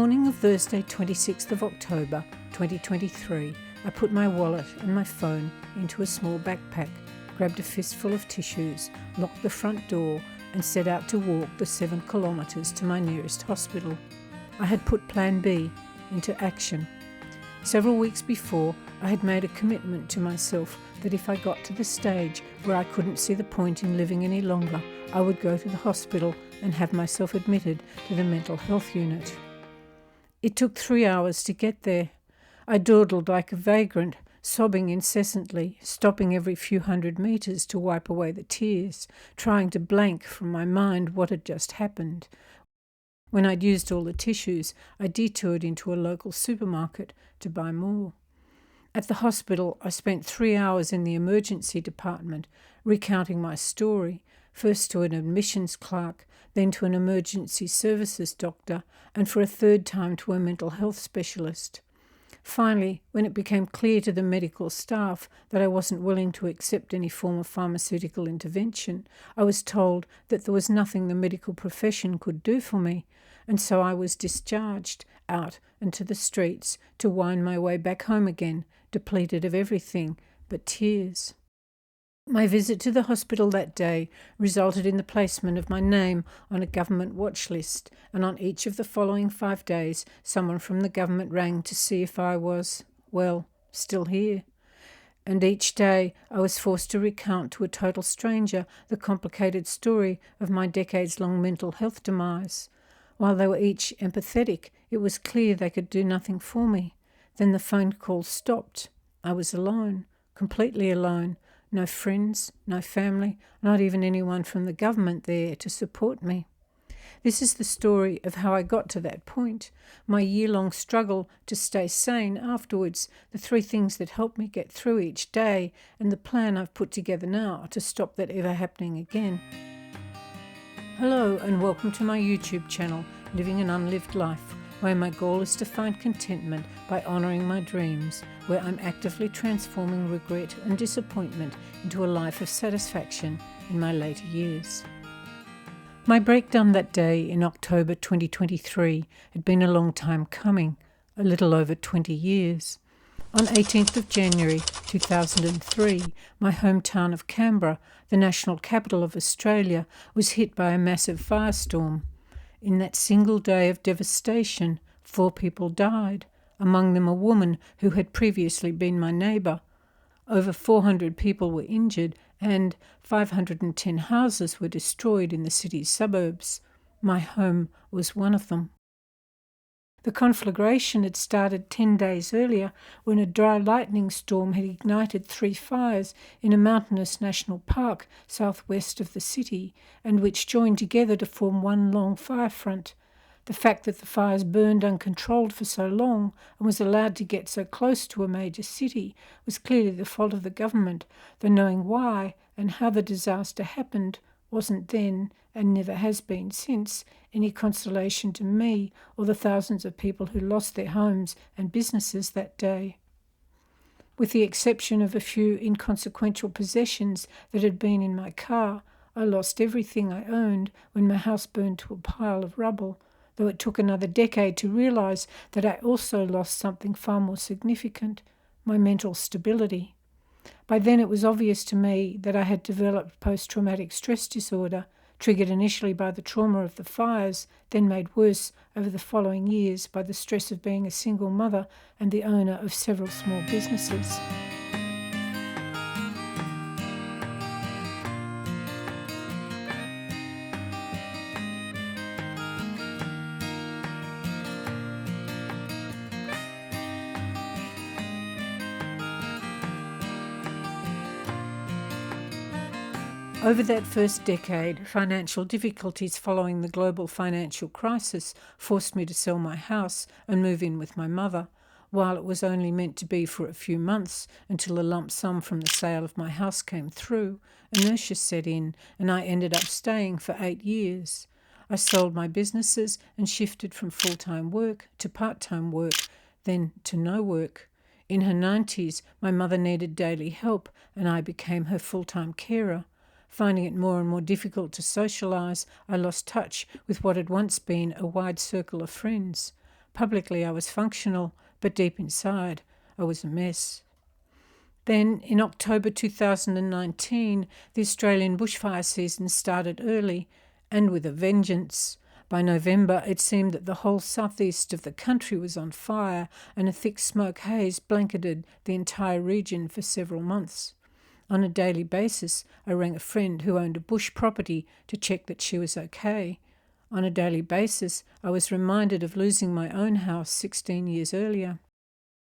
morning of Thursday 26th of October 2023, I put my wallet and my phone into a small backpack, grabbed a fistful of tissues, locked the front door and set out to walk the 7 kilometres to my nearest hospital. I had put Plan B into action. Several weeks before, I had made a commitment to myself that if I got to the stage where I couldn't see the point in living any longer, I would go to the hospital and have myself admitted to the mental health unit. It took 3 hours to get there. I dawdled like a vagrant, sobbing incessantly, stopping every few hundred metres to wipe away the tears, trying to blank from my mind what had just happened. When I'd used all the tissues, I detoured into a local supermarket to buy more. At the hospital, I spent 3 hours in the emergency department, recounting my story, first to an admissions clerk, then to an emergency services doctor, and for a third time to a mental health specialist. Finally, when it became clear to the medical staff that I wasn't willing to accept any form of pharmaceutical intervention, I was told that there was nothing the medical profession could do for me, and so I was discharged out into the streets to wind my way back home again, depleted of everything but tears. My visit to the hospital that day resulted in the placement of my name on a government watch list, and on each of the following 5 days, someone from the government rang to see if I was, well, still here. And each day I was forced to recount to a total stranger the complicated story of my decades-long mental health demise. While they were each empathetic, it was clear they could do nothing for me. Then the phone call stopped. I was alone, completely alone. No friends, no family, not even anyone from the government there to support me. This is the story of how I got to that point, my year-long struggle to stay sane afterwards, the 3 things that helped me get through each day, and the plan I've put together now to stop that ever happening again. Hello and welcome to my YouTube channel, Living an Unlived Life, where my goal is to find contentment by honouring my dreams, where I'm actively transforming regret and disappointment into a life of satisfaction in my later years. My breakdown that day in October 2023 had been a long time coming, a little over 20 years. On 18th of January 2003, my hometown of Canberra, the national capital of Australia, was hit by a massive firestorm. In that single day of devastation, 4 people died, among them a woman who had previously been my neighbour. Over 400 people were injured and 510 houses were destroyed in the city's suburbs. My home was one of them. The conflagration had started 10 days earlier when a dry lightning storm had ignited 3 fires in a mountainous national park southwest of the city, and which joined together to form one long fire front. The fact that the fires burned uncontrolled for so long and was allowed to get so close to a major city was clearly the fault of the government, though knowing why and how the disaster happened wasn't then, and never has been since, any consolation to me or the thousands of people who lost their homes and businesses that day. With the exception of a few inconsequential possessions that had been in my car, I lost everything I owned when my house burned to a pile of rubble, though it took another decade to realise that I also lost something far more significant, my mental stability. By then it was obvious to me that I had developed post-traumatic stress disorder, triggered initially by the trauma of the fires, then made worse over the following years by the stress of being a single mother and the owner of several small businesses. Over that first decade, financial difficulties following the global financial crisis forced me to sell my house and move in with my mother. While it was only meant to be for a few months until a lump sum from the sale of my house came through, inertia set in and I ended up staying for 8 years. I sold my businesses and shifted from full-time work to part-time work, then to no work. In her 90s, my mother needed daily help and I became her full-time carer. Finding it more and more difficult to socialise, I lost touch with what had once been a wide circle of friends. Publicly I was functional, but deep inside I was a mess. Then, in October 2019, the Australian bushfire season started early and with a vengeance. By November, it seemed that the whole southeast of the country was on fire, and a thick smoke haze blanketed the entire region for several months. On a daily basis, I rang a friend who owned a bush property to check that she was okay. On a daily basis, I was reminded of losing my own house 16 years earlier.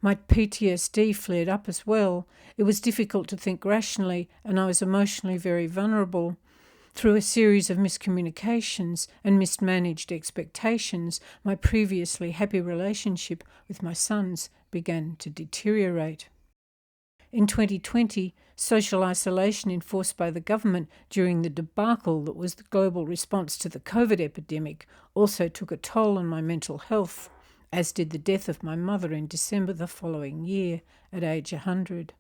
My PTSD flared up as well. It was difficult to think rationally, and I was emotionally very vulnerable. Through a series of miscommunications and mismanaged expectations, my previously happy relationship with my sons began to deteriorate. In 2020, social isolation enforced by the government during the debacle that was the global response to the COVID epidemic also took a toll on my mental health, as did the death of my mother in December the following year at age 100.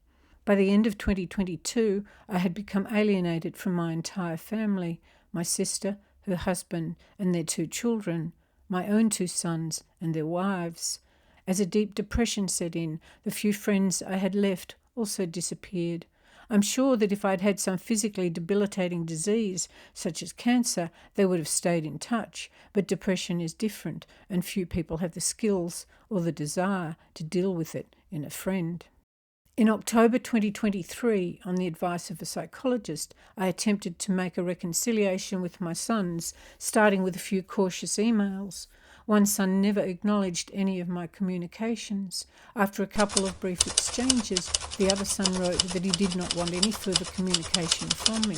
By the end of 2022, I had become alienated from my entire family, my sister, her husband, and their 2 children, my own 2 sons and their wives. As a deep depression set in, the few friends I had left also disappeared. I'm sure that if I'd had some physically debilitating disease, such as cancer, they would have stayed in touch, but depression is different, and few people have the skills or the desire to deal with it in a friend. In October 2023, on the advice of a psychologist, I attempted to make a reconciliation with my sons, starting with a few cautious emails. One son never acknowledged any of my communications. After a couple of brief exchanges, the other son wrote that he did not want any further communication from me.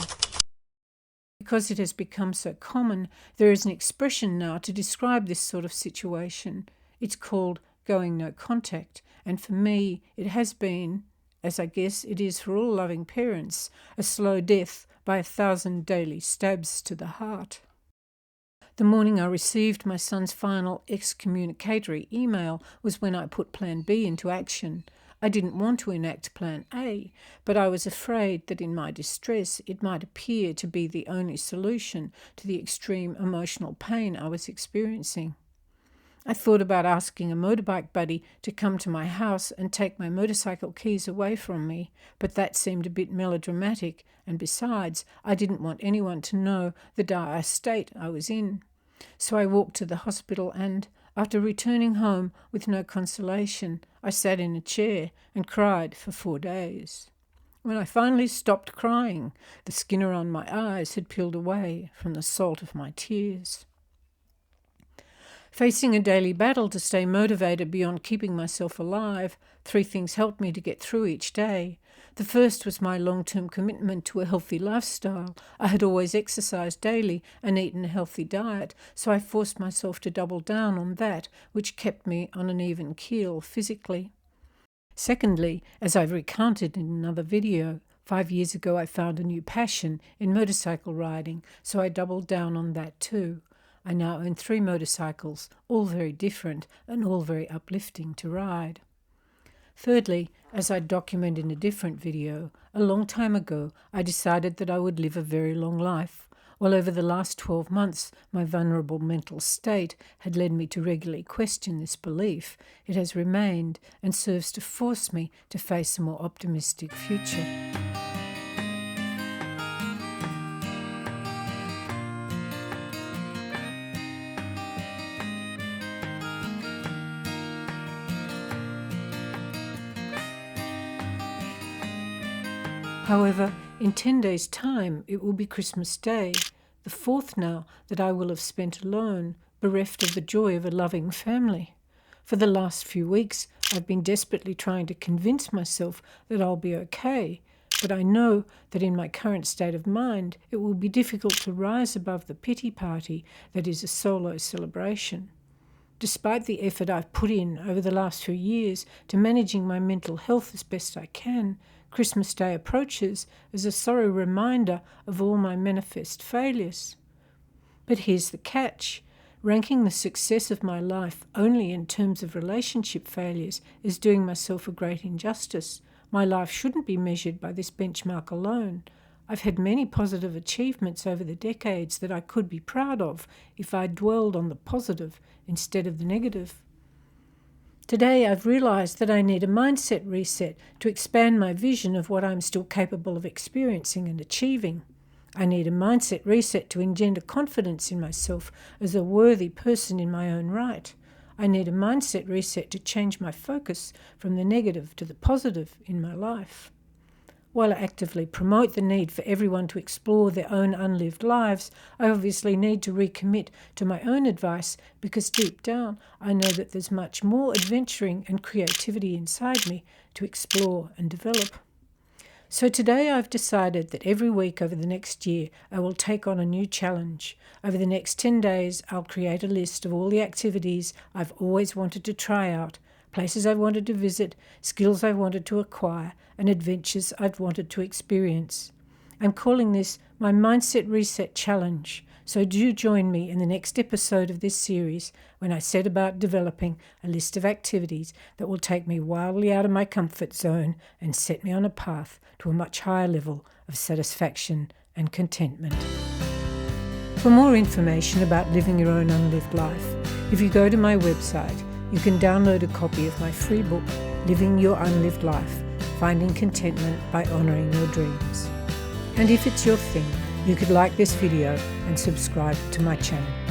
Because it has become so common, there is an expression now to describe this sort of situation. It's called going no contact, and for me it has been, as I guess it is for all loving parents, a slow death by 1,000 daily stabs to the heart. The morning I received my son's final excommunicatory email was when I put Plan B into action. I didn't want to enact Plan A, but I was afraid that in my distress it might appear to be the only solution to the extreme emotional pain I was experiencing. I thought about asking a motorbike buddy to come to my house and take my motorcycle keys away from me, but that seemed a bit melodramatic, and besides, I didn't want anyone to know the dire state I was in. So I walked to the hospital and, after returning home with no consolation, I sat in a chair and cried for 4 days. When I finally stopped crying, the skin around my eyes had peeled away from the salt of my tears. Facing a daily battle to stay motivated beyond keeping myself alive, 3 things helped me to get through each day. The first was my long-term commitment to a healthy lifestyle. I had always exercised daily and eaten a healthy diet, so I forced myself to double down on that, which kept me on an even keel physically. Secondly, as I've recounted in another video, 5 years ago I found a new passion in motorcycle riding, so I doubled down on that too. I now own 3 motorcycles, all very different and all very uplifting to ride. Thirdly, as I document in a different video, a long time ago I decided that I would live a very long life. While over the last 12 months my vulnerable mental state had led me to regularly question this belief, it has remained and serves to force me to face a more optimistic future. However, in 10 days' time, it will be Christmas Day, the 4th now that I will have spent alone, bereft of the joy of a loving family. For the last few weeks, I've been desperately trying to convince myself that I'll be okay, but I know that in my current state of mind, it will be difficult to rise above the pity party that is a solo celebration. Despite the effort I've put in over the last few years to managing my mental health as best I can, Christmas Day approaches as a sorry reminder of all my manifest failures. But here's the catch. Ranking the success of my life only in terms of relationship failures is doing myself a great injustice. My life shouldn't be measured by this benchmark alone. I've had many positive achievements over the decades that I could be proud of if I dwelled on the positive instead of the negative. Today I've realised that I need a mindset reset to expand my vision of what I'm still capable of experiencing and achieving. I need a mindset reset to engender confidence in myself as a worthy person in my own right. I need a mindset reset to change my focus from the negative to the positive in my life. While I actively promote the need for everyone to explore their own unlived lives, I obviously need to recommit to my own advice because deep down I know that there's much more adventuring and creativity inside me to explore and develop. So today I've decided that every week over the next year I will take on a new challenge. Over the next 10 days I'll create a list of all the activities I've always wanted to try out, places I've wanted to visit, skills I've wanted to acquire, and adventures I've wanted to experience. I'm calling this my Mindset Reset Challenge, so do join me in the next episode of this series when I set about developing a list of activities that will take me wildly out of my comfort zone and set me on a path to a much higher level of satisfaction and contentment. For more information about living your own unlived life, if you go to my website, you can download a copy of my free book, Living Your Unlived Life, Finding Contentment by Honouring Your Dreams. And if it's your thing, you could like this video and subscribe to my channel.